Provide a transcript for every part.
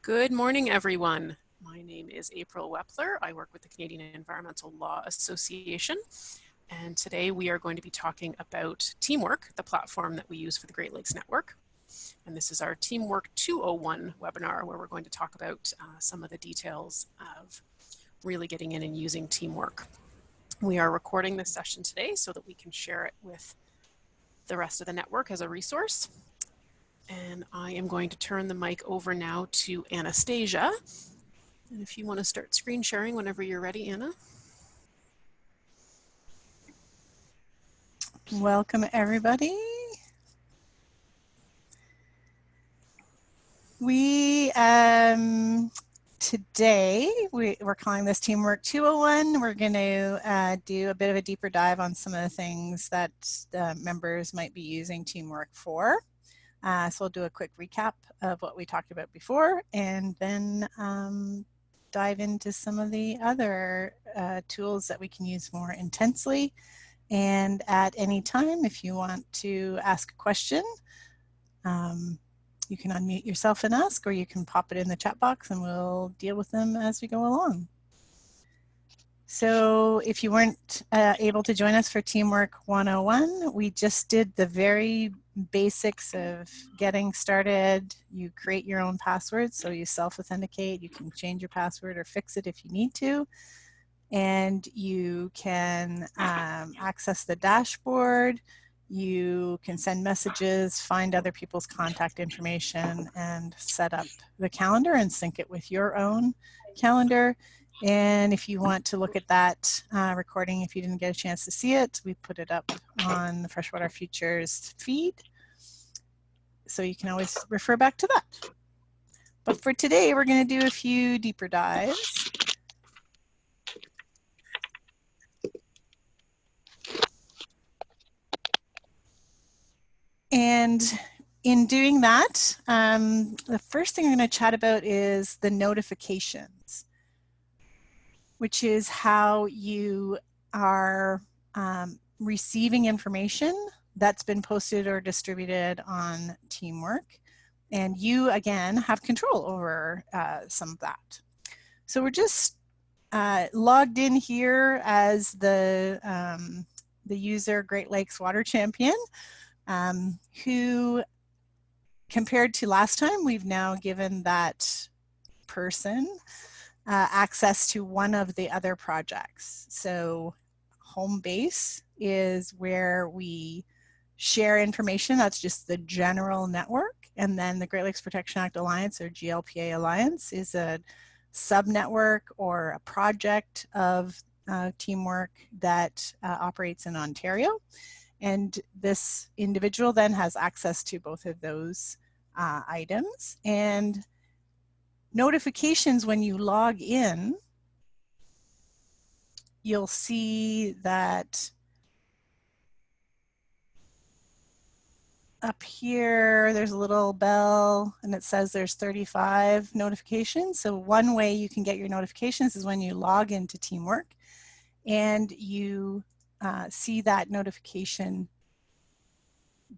Good morning, everyone. My name is April Wepler. I work with the Canadian Environmental Law Association, and today we are going to be talking about Teamwork, the platform that we use for the Great Lakes Network. And this is our Teamwork 201 webinar, where we're going to talk about some of the details of really getting in and using Teamwork. We are recording this session today so that we can share it with the rest of the network as a resource. And I am going to turn the mic over now to Anastasia. And if you want to start screen sharing whenever you're ready, Anna. Welcome, everybody. Today we're calling this Teamwork 201. We're going to do a bit of a deeper dive on some of the things that members might be using Teamwork for. So we'll do a quick recap of what we talked about before, and then dive into some of the other tools that we can use more intensely. And at any time, if you want to ask a question, you can unmute yourself and ask, or you can pop it in the chat box and we'll deal with them as we go along. So if you weren't able to join us for Teamwork 101, we just did the very basics of getting started. You create your own password, so you self-authenticate. You can change your password or fix it if you need to. And you can access the dashboard. You can send messages, find other people's contact information, and set up the calendar and sync it with your own calendar. And if you want to look at that recording, if you didn't get a chance to see it, we put it up on the Freshwater Futures feed. So you can always refer back to that. But for today, we're going to do a few deeper dives. And in doing that, the first thing I'm going to chat about is the notifications, which is how you are receiving information that's been posted or distributed on Teamwork. And you, again, have control over some of that. So we're just logged in here as the user Great Lakes Water Champion, who, compared to last time, we've now given that person access to one of the other projects. So home base is where we share information. That's just the general network. And then the Great Lakes Protection Act Alliance, or GLPA Alliance, is a sub-network or a project of Teamwork that operates in Ontario. And this individual then has access to both of those items. And notifications, when you log in, you'll see that up here there's a little bell and it says there's 35 notifications. So one way you can get your notifications is when you log into Teamwork and you see that notification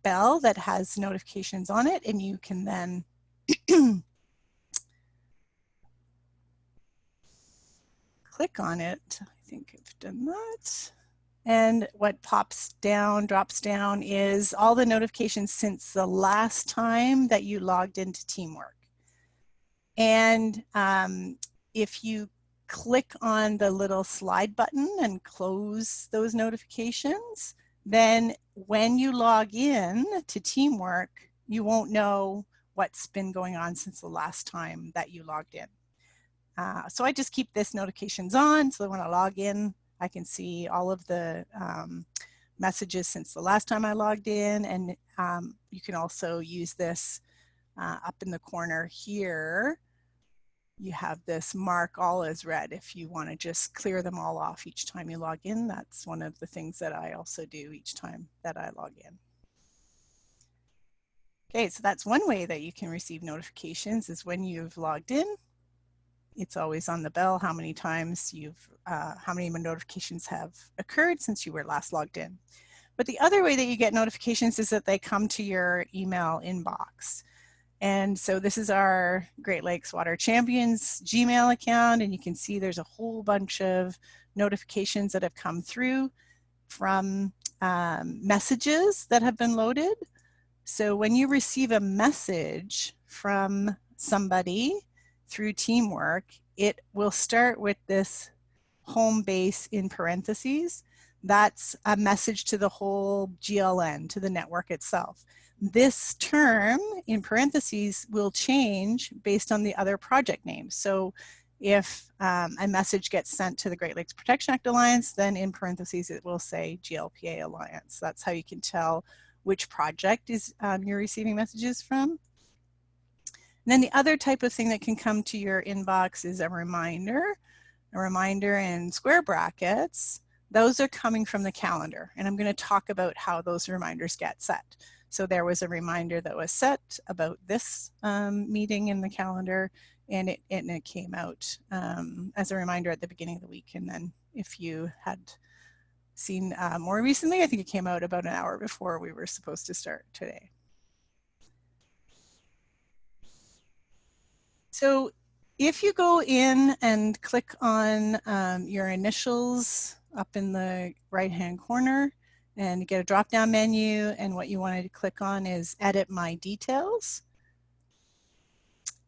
bell that has notifications on it, and you can then click on it. I think I've done that. And what drops down is all the notifications since the last time that you logged into Teamwork. And if you click on the little slide button and close those notifications, then when you log in to Teamwork, you won't know what's been going on since the last time that you logged in. So I just keep this notifications on, so that when I log in, I can see all of the messages since the last time I logged in. And you can also use this up in the corner here. You have this mark all as red if you want to just clear them all off each time you log in. That's one of the things that I also do each time that I log in. Okay, so that's one way that you can receive notifications, is when you've logged in. It's always on the bell how many times how many notifications have occurred since you were last logged in. But the other way that you get notifications is that they come to your email inbox. And so this is our Great Lakes Water Champions Gmail account, and you can see there's a whole bunch of notifications that have come through from messages that have been loaded. So when you receive a message from somebody through Teamwork, it will start with this home base in parentheses. That's a message to the whole GLN, to the network itself. This term in parentheses will change based on the other project names. So if a message gets sent to the Great Lakes Protection Act Alliance, then in parentheses it will say GLPA Alliance. That's how you can tell which project is you're receiving messages from. And then the other type of thing that can come to your inbox is a reminder in square brackets. Those are coming from the calendar, and I'm going to talk about how those reminders get set. So there was a reminder that was set about this meeting in the calendar, and it came out as a reminder at the beginning of the week. And then if you had seen more recently, I think it came out about an hour before we were supposed to start today. So if you go in and click on your initials up in the right-hand corner and you get a drop-down menu, and what you wanted to click on is Edit My Details.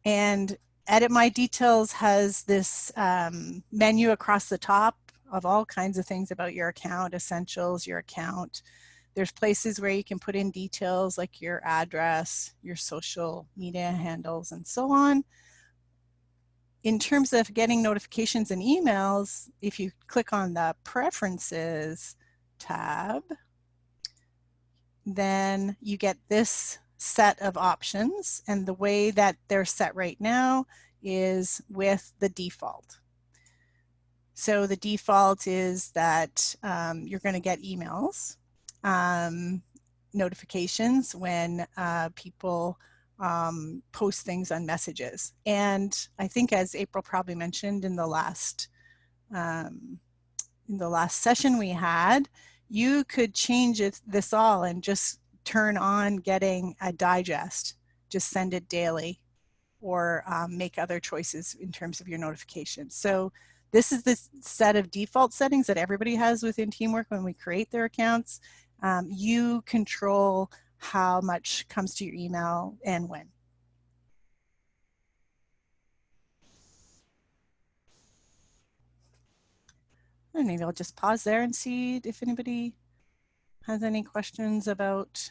And Edit My Details has this menu across the top of all kinds of things about your account, essentials, your account. There's places where you can put in details like your address, your social media handles, and so on. In terms of getting notifications and emails, if you click on the Preferences tab, then you get this set of options, and the way that they're set right now is with the default. So the default is that you're going to get emails, notifications when people post things on messages. And I think, as April probably mentioned in the last session we had, you could change this all and just turn on getting a digest, just send it daily, or make other choices in terms of your notifications. So this is the set of default settings that everybody has within Teamwork when we create their accounts. You control how much comes to your email and when. And maybe I'll just pause there and see if anybody has any questions about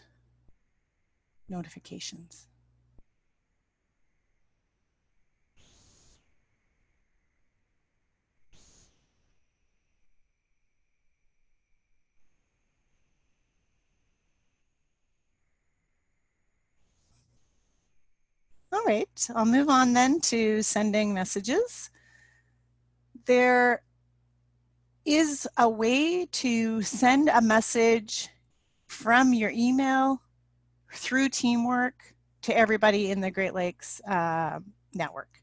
notifications. All right, I'll move on then to sending messages. There is a way to send a message from your email through Teamwork to everybody in the Great Lakes network.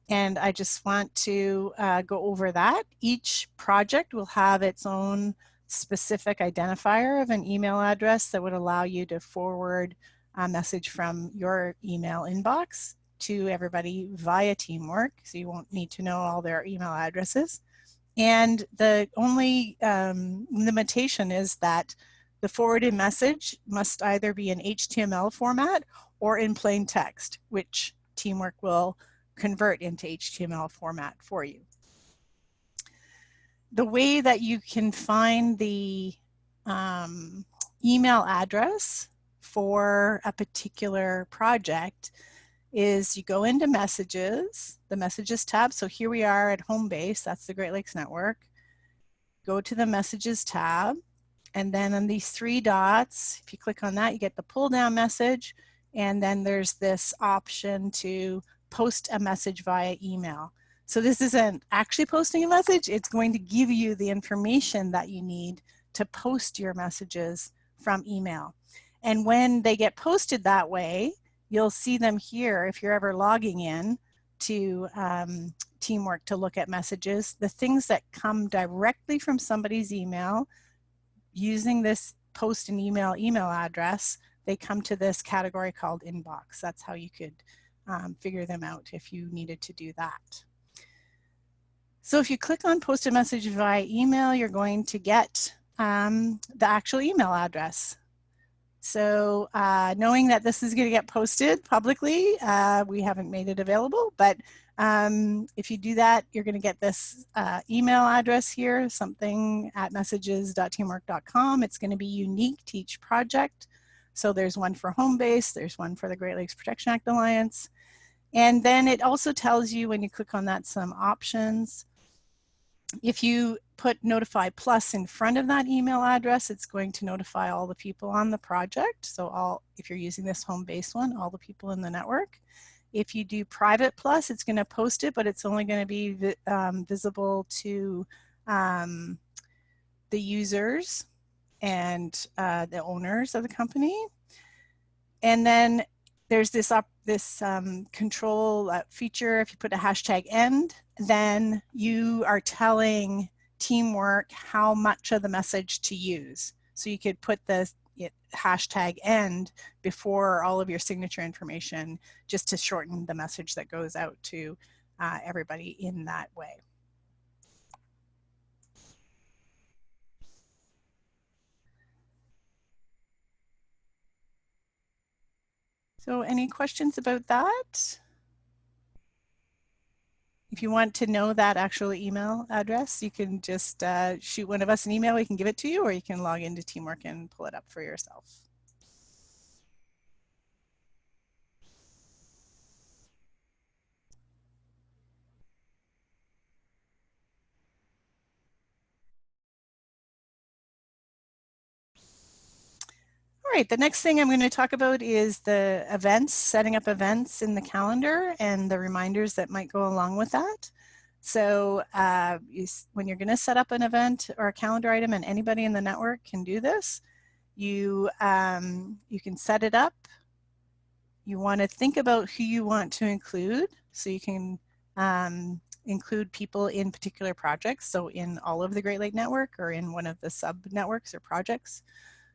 And I just want to go over that. Each project will have its own specific identifier of an email address that would allow you to forward a message from your email inbox to everybody via Teamwork, so you won't need to know all their email addresses. And the only limitation is that the forwarded message must either be in HTML format or in plain text, which Teamwork will convert into HTML format for you. The way that you can find the email address for a particular project is you go into Messages, the Messages tab. So here we are at Home Base, that's the Great Lakes Network. Go to the Messages tab, and then on these three dots, if you click on that, you get the pull down message, and then there's this option to post a message via email. So this isn't actually posting a message, it's going to give you the information that you need to post your messages from email. And when they get posted that way, you'll see them here if you're ever logging in to Teamwork to look at messages. The things that come directly from somebody's email using this post an email address, they come to this category called inbox. That's how you could figure them out if you needed to do that. So if you click on post a message via email, you're going to get the actual email address. So knowing that this is going to get posted publicly, we haven't made it available, but if you do that, you're going to get this email address here, something@messages.teamwork.com. It's going to be unique to each project. So there's one for home base, there's one for the Great Lakes Protection Act Alliance. And then it also tells you when you click on that some options. If you put notify plus in front of that email address, it's going to notify all the people on the project. So if you're using this home base one, all the people in the network. If you do private plus, it's going to post it, but it's only going to be visible to the users and the owners of the company. And then there's this control feature. If you put a hashtag end, then you are telling Teamwork how much of the message to use. So you could put the hashtag end before all of your signature information, just to shorten the message that goes out to everybody in that way. So any questions about that? If you want to know that actual email address, you can just shoot one of us an email. We can give it to you, or you can log into Teamwork and pull it up for yourself. All right, the next thing I'm going to talk about is the events, setting up events in the calendar and the reminders that might go along with that. So when you're going to set up an event or a calendar item, and anybody in the network can do this, you can set it up. You want to think about who you want to include, so you can include people in particular projects. So in all of the Great Lake Network, or in one of the sub networks or projects,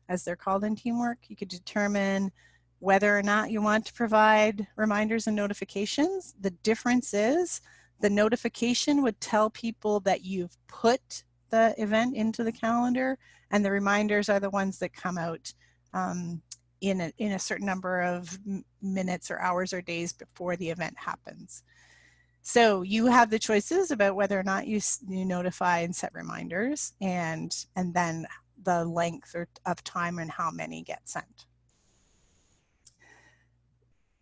as they're called in Teamwork. You could determine whether or not you want to provide reminders and notifications. The difference is the notification would tell people that you've put the event into the calendar, and the reminders are the ones that come out in a certain number of minutes or hours or days before the event happens. So you have the choices about whether or not you notify and set reminders, and then the length of time and how many get sent.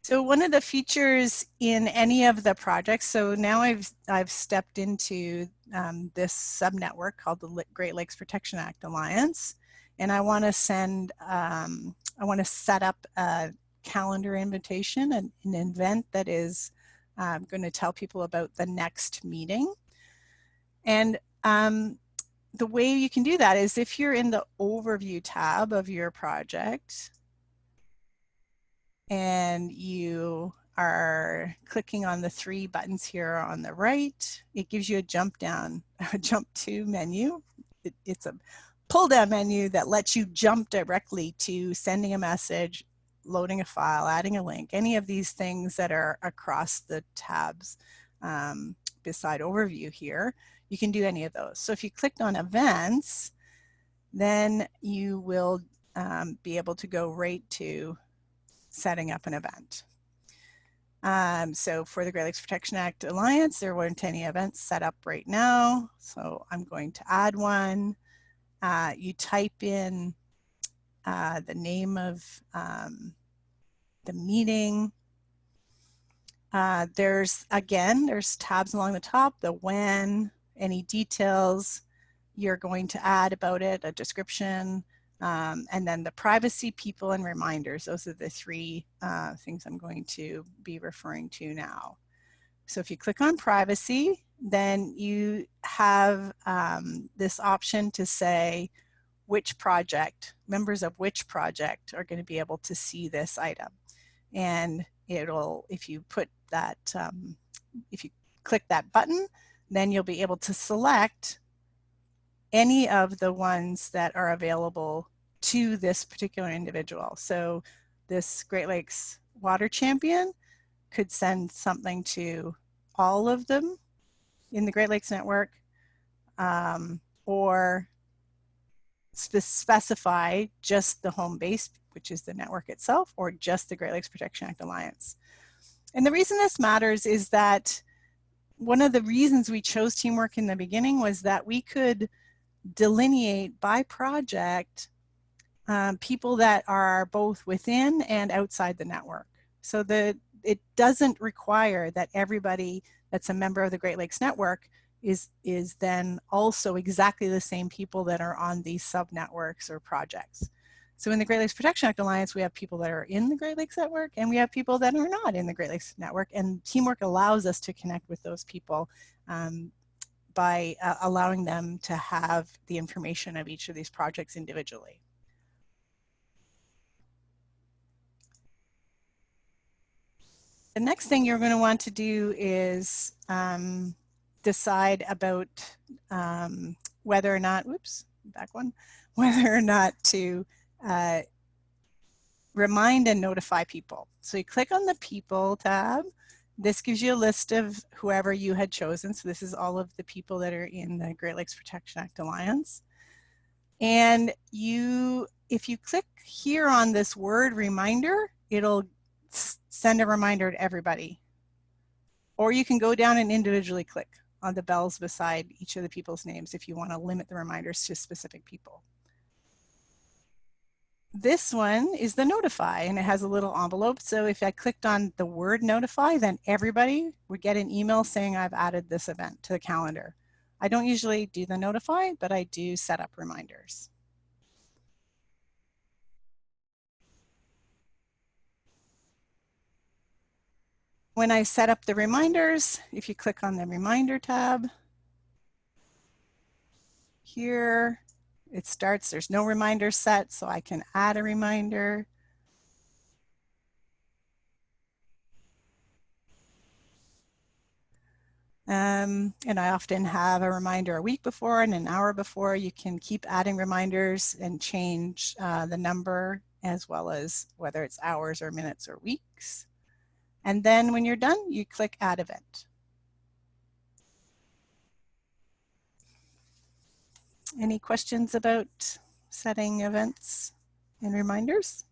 So one of the features in any of the projects, so now I've stepped into this subnetwork called the Great Lakes Protection Act Alliance, and I want to set up a calendar invitation, an event that is going to tell people about the next meeting. And the way you can do that is if you're in the overview tab of your project and you are clicking on the 3 buttons here on the right, it gives you a jump to menu. It's a pull down menu that lets you jump directly to sending a message, loading a file, adding a link, any of these things that are across the tabs beside overview here. You can do any of those. So if you clicked on events, then you will be able to go right to setting up an event. So for the Great Lakes Protection Act Alliance, there weren't any events set up right now. So I'm going to add one. You type in the name of the meeting. There's tabs along the top, the when, any details you're going to add about it, a description, and then the privacy, people, and reminders. Those are the 3 things I'm going to be referring to now. So if you click on privacy, then you have this option to say which project, members of which project are going to be able to see this item. And if you put that, if you click that button, then you'll be able to select any of the ones that are available to this particular individual. So this Great Lakes water champion could send something to all of them in the Great Lakes network, or specify just the home base, which is the network itself, or just the Great Lakes Protection Act Alliance. And the reason this matters is that one of the reasons we chose teamwork in the beginning was that we could delineate by project people that are both within and outside the network. So that it doesn't require that everybody that's a member of the Great Lakes Network is then also exactly the same people that are on these sub-networks or projects. So in the Great Lakes Protection Act Alliance, we have people that are in the Great Lakes Network, and we have people that are not in the Great Lakes Network, and teamwork allows us to connect with those people by allowing them to have the information of each of these projects individually. The next thing you're going to want to do is decide about whether or not, whether or not to remind and notify people. So you click on the People tab. This gives you a list of whoever you had chosen. So this is all of the people that are in the Great Lakes Protection Act Alliance. And if you click here on this word reminder, it'll send a reminder to everybody. Or you can go down and individually click on the bells beside each of the people's names if you want to limit the reminders to specific people. This one is the notify, and it has a little envelope. So if I clicked on the word notify, then everybody would get an email saying I've added this event to the calendar. I don't usually do the notify, but I do set up reminders. When I set up the reminders, if you click on the reminder tab, here it starts, there's no reminder set, so I can add a reminder. And I often have a reminder a week before and an hour before. You can keep adding reminders and change the number, as well as whether it's hours or minutes or weeks. And then when you're done, you click Add Event. Any questions about setting events and reminders?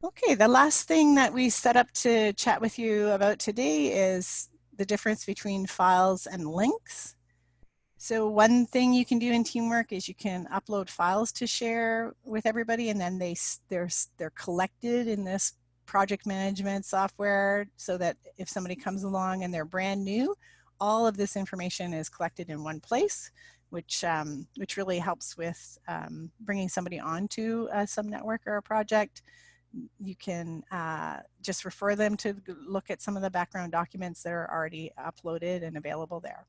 Okay, the last thing that we set up to chat with you about today is the difference between files and links. So one thing you can do in Teamwork is you can upload files to share with everybody, and then they're collected in this project management software, so that if somebody comes along and they're brand new, all of this information is collected in one place, which really helps with bringing somebody onto a subnetwork or a project. You can just refer them to look at some of the background documents that are already uploaded and available there.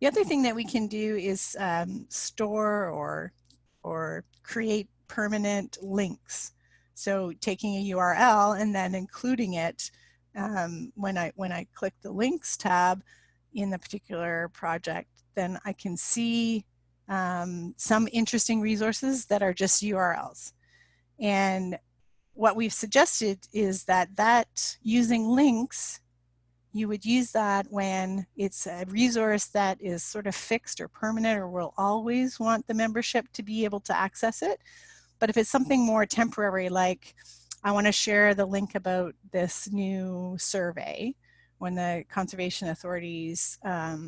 The other thing that we can do is store or create permanent links. So taking a URL and then including it when I click the links tab in the particular project, then I can see some interesting resources that are just URLs. And what we've suggested is that using links, you would use that when it's a resource that is sort of fixed or permanent, or will always want the membership to be able to access it. But if it's something more temporary, like I want to share the link about this new survey, when the Conservation Authority's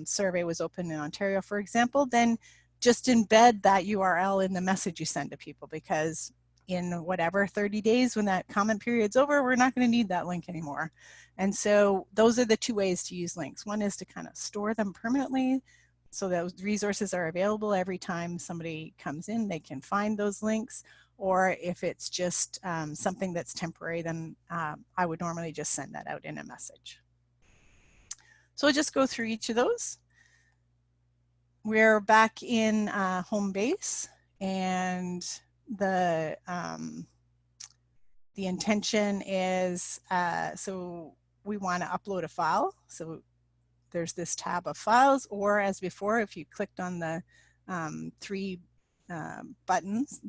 survey was open in Ontario, for example, then just embed that URL in the message you send to people, because in whatever 30 days when that comment period's over, we're not going to need that link anymore. And so those are the two ways to use links. One is to kind of store them permanently, so those resources are available every time somebody comes in, they can find those links. Or if it's just something that's temporary, then I would normally just send that out in a message. So I'll just go through each of those. We're back in home base, and the the intention is, so we want to upload a file. So there's this tab of files, or as before, if you clicked on the three buttons,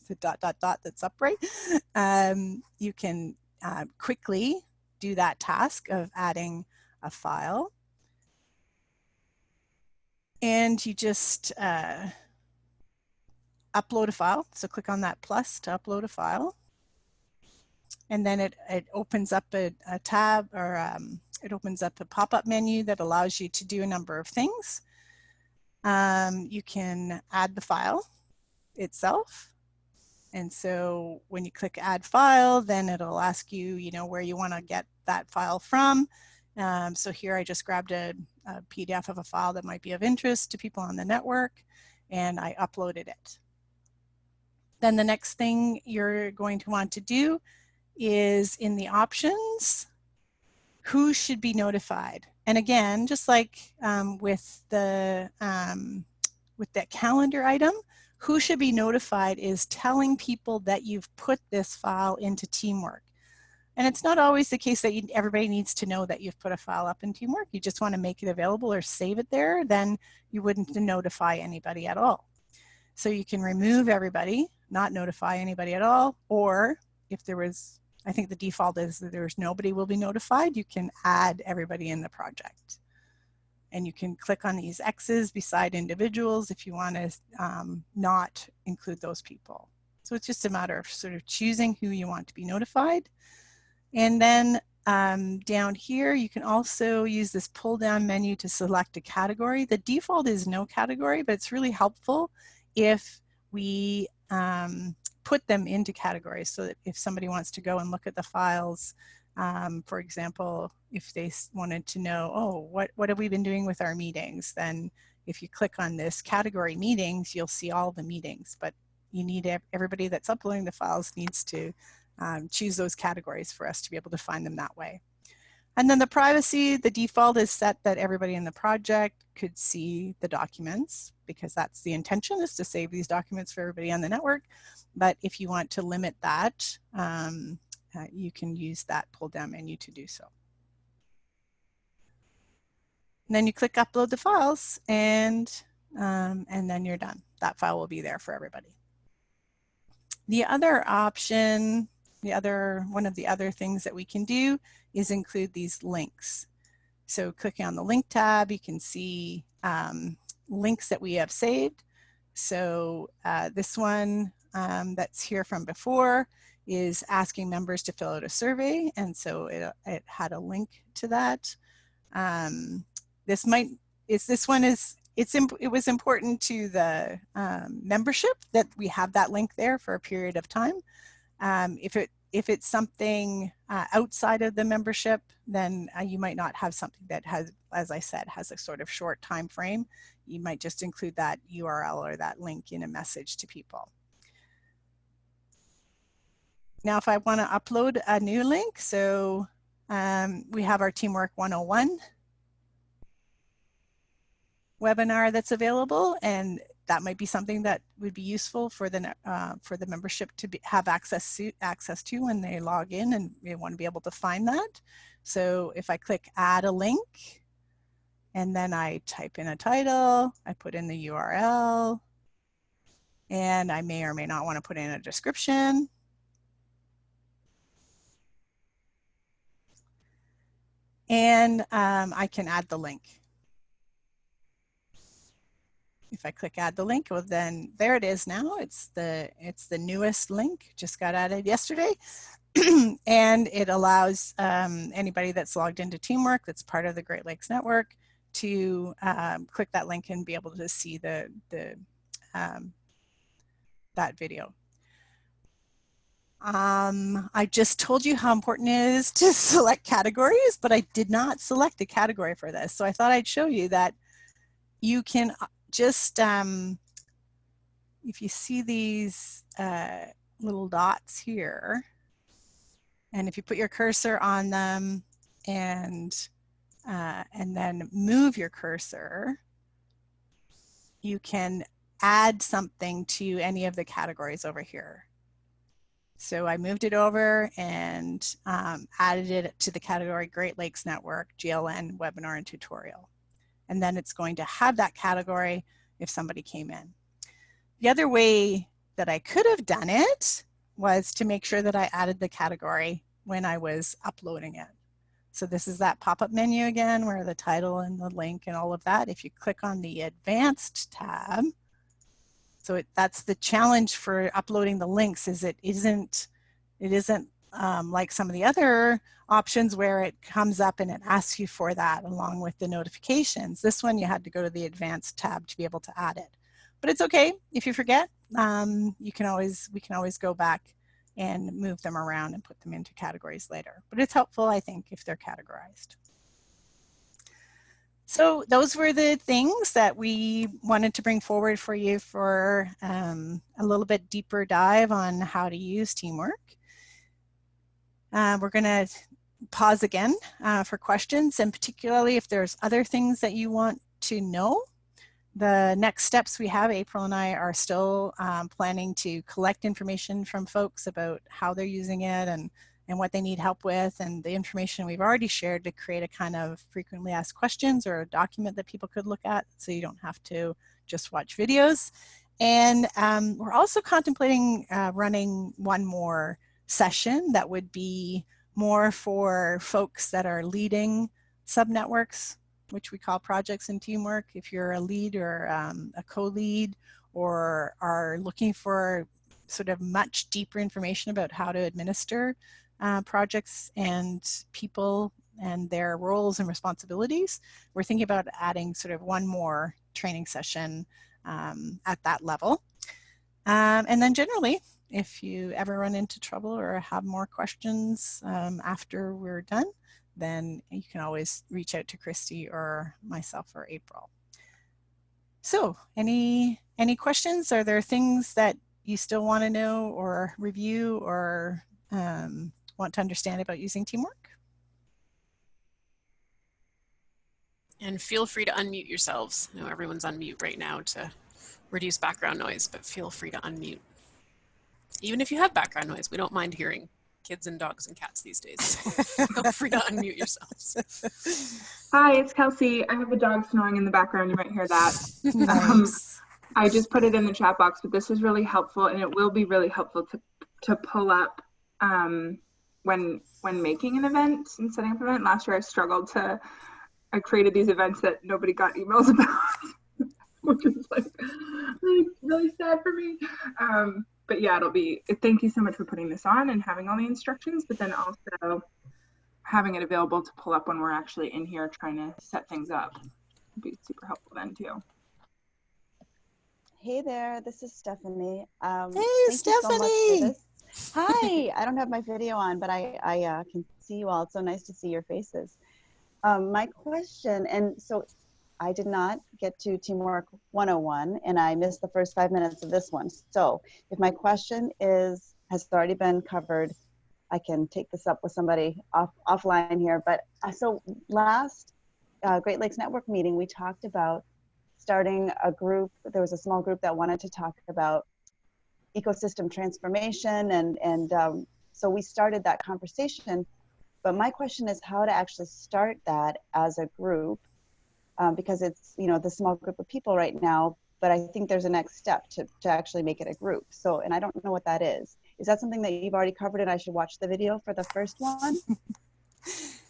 the dot, dot, dot that's upright, you can quickly do that task of adding a file. And you just upload a file. So click on that plus to upload a file. And then it opens up a tab, or it opens up a pop-up menu that allows you to do a number of things. You can add the file itself. And so when you click add file, then it'll ask you, where you want to get that file from. So here I just grabbed a PDF of a file that might be of interest to people on the network, and I uploaded it. Then the next thing you're going to want to do is in the options, who should be notified. And again, just like with that calendar item, who should be notified is telling people that you've put this file into Teamwork. And it's not always the case that everybody needs to know that you've put a file up in Teamwork. You just want to make it available or save it there, then you wouldn't notify anybody at all. So you can remove everybody, not notify anybody at all, or if there was, I think the default is that there's nobody will be notified, you can add everybody in the project. And you can click on these X's beside individuals if you want to not include those people. So it's just a matter of sort of choosing who you want to be notified. And then down here, you can also use this pull down menu to select a category. The default is no category, but it's really helpful if we put them into categories, so that if somebody wants to go and look at the files, for example, if they wanted to know, oh, what have we been doing with our meetings? Then if you click on this category meetings, you'll see all the meetings, but you need everybody that's uploading the files needs to choose those categories for us to be able to find them that way. And then the privacy, the default is set that everybody in the project could see the documents, because that's the intention, is to save these documents for everybody on the network. But if you want to limit that, you can use that pull down menu to do so. And then you click upload the files, and then you're done. That file will be there for everybody. The other option, one of the other things that we can do is include these links. So clicking on the link tab, you can see links that we have saved. So this one that's here from before is asking members to fill out a survey, and so it had a link to that. It was important to the membership that we have that link there for a period of time. If it's something outside of the membership, then you might not have something that has, as I said, has a sort of short time frame. You might just include that URL or that link in a message to people. Now, if I want to upload a new link, so we have our Teamwork 101 webinar that's available, and that might be something that would be useful for the membership to have access to when they log in, and we want to be able to find that. So if I click add a link, and then I type in a title, I put in the URL, and I may or may not want to put in a description. And I can add the link. If I click add the link, well, then there it is now. It's the newest link, just got added yesterday. And it allows anybody that's logged into Teamwork, that's part of the Great Lakes Network, to click that link and be able to see that video. I just told you how important it is to select categories, but I did not select a category for this. So I thought I'd show you that you can just, if you see these little dots here, and if you put your cursor on them and then move your cursor, you can add something to any of the categories over here. So I moved it over and added it to the category Great Lakes Network, GLN, webinar and tutorial. And then it's going to have that category if somebody came in. The other way that I could have done it was to make sure that I added the category when I was uploading it. So this is that pop-up menu again, where the title and the link and all of that. If you click on the advanced tab, so that's the challenge for uploading the links, is it isn't like some of the other options where it comes up and it asks you for that along with the notifications. This one you had to go to the advanced tab to be able to add it. But it's okay if you forget. We can always go back and move them around and put them into categories later. But it's helpful, I think, if they're categorized. So those were the things that we wanted to bring forward for you for a little bit deeper dive on how to use teamwork. We're going to pause again for questions, and particularly if there's other things that you want to know. The next steps we have, April and I are still planning to collect information from folks about how they're using it and what they need help with, and the information we've already shared to create a kind of frequently asked questions or a document that people could look at so you don't have to just watch videos. And we're also contemplating running one more session that would be more for folks that are leading subnetworks, which we call projects and teamwork. If you're a lead or a co-lead or are looking for sort of much deeper information about how to administer projects and people and their roles and responsibilities, we're thinking about adding sort of one more training session at that level. And then generally, if you ever run into trouble or have more questions after we're done, then you can always reach out to Christy or myself or April. So any questions? Are there things that you still want to know or review or want to understand about using teamwork? And feel free to unmute yourselves. I know everyone's on mute right now to reduce background noise, but feel free to unmute. Even if you have background noise, we don't mind hearing kids and dogs and cats these days. So feel free to unmute yourselves. Hi, it's Kelsey. I have a dog snoring in the background. You might hear that. Nice. I just put it in the chat box, but this is really helpful, and it will be really helpful to pull up when making an event and setting up an event. Last year I created these events that nobody got emails about, which is like really sad for me. But yeah, thank you so much for putting this on and having all the instructions, but then also having it available to pull up when we're actually in here trying to set things up would be super helpful then too. Hey there, this is Stephanie. Hey, thank Stephanie. you so much for this. Hi, I don't have my video on, but I can see you all. It's so nice to see your faces. My question, and so I did not get to Teamwork 101, and I missed the first 5 minutes of this one. So if my question has already been covered, I can take this up with somebody offline here. But so last Great Lakes Network meeting, we talked about starting a group. There was a small group that wanted to talk about ecosystem transformation, and so we started that conversation. But my question is how to actually start that as a group, because it's, the small group of people right now, but I think there's a next step to actually make it a group. So, and I don't know what that is. Is that something that you've already covered and I should watch the video for the first one?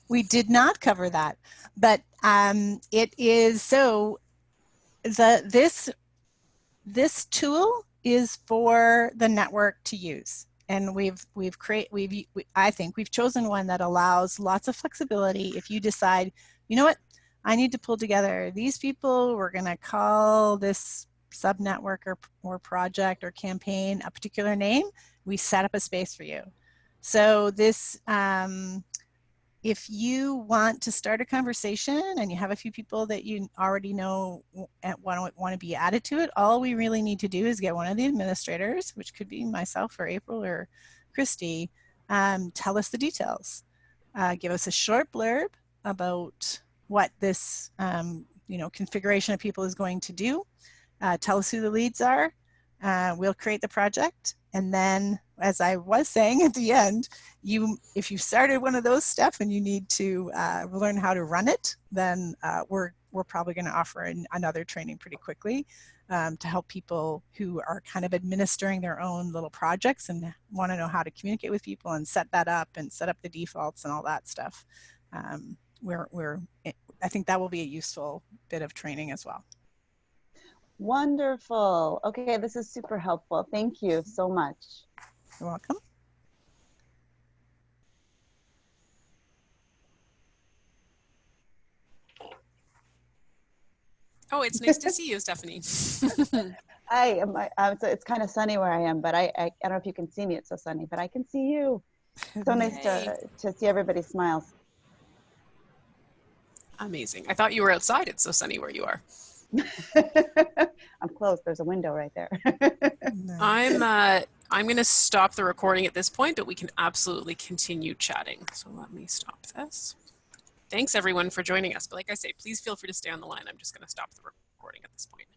We did not cover that, but it is so this tool is for the network to use, and I think we've chosen one that allows lots of flexibility. If you decide, you know what, I need to pull together these people, we're going to call this subnetwork or project or campaign a particular name, we set up a space for you. So this if you want to start a conversation and you have a few people that you already know want to be added to it, all we really need to do is get one of the administrators, which could be myself or April or Christy, tell us the details. Give us a short blurb about what this configuration of people is going to do. Tell us who the leads are. We'll create the project, and then as I was saying at the end, if you started one of those steps and you need to learn how to run it, then we're probably going to offer another training pretty quickly to help people who are kind of administering their own little projects and want to know how to communicate with people and set that up and set up the defaults and all that stuff. I think that will be a useful bit of training as well. Wonderful. Okay, this is super helpful. Thank you so much. You're welcome. Oh, it's nice to see you, Stephanie. Hi, so it's kind of sunny where I am, but I don't know if you can see me. It's so sunny, but I can see you. So nice to see everybody's smiles. Amazing. I thought you were outside. It's so sunny where you are. I'm close. There's a window right there. I'm going to stop the recording at this point, but we can absolutely continue chatting. So let me stop this. Thanks everyone for joining us. But like I say, please feel free to stay on the line. I'm just going to stop the recording at this point.